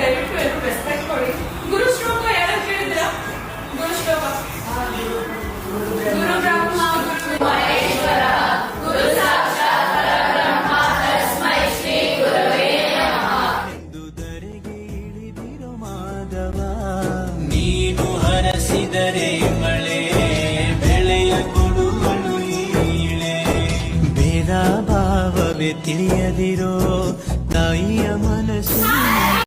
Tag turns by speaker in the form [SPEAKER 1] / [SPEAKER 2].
[SPEAKER 1] ದಯವಿಟ್ಟು ಎಲ್ಲರೂ ರೆಸ್ಪೆಕ್ಟ್ ಕೊಡಿ. ಗುರು ಶ್ಲೋಕ ಯಾರು ಕೇಳಿದ್ರ? ಗುರು ಶ್ಲೋಕ ಗುರು ಬ್ರಹ್ಮ ಗುರು ಮಹೇಶ್ವರ ಗುರು ಸಾಕ್ಷಾತ್ ಪರಬ್ರಹ್ಮ ತಸ್ಮೈ ಶ್ರೀ ಗುರವೇ ನಮಃ.
[SPEAKER 2] ದುದರೆಗೆ ಇಳಿದಿರೋ ಮಾಧವ, ನೀನು ಹರಸಿದರೆ ಮಳೆ ಬೆಳೆಯ ಕೊಡುವಳು ಈಳೆ. ಬೇರ ಭಾವವೇ ತಿಳಿಯದಿರೋ ತಾಯಿಯ ಮನಸ್ಸು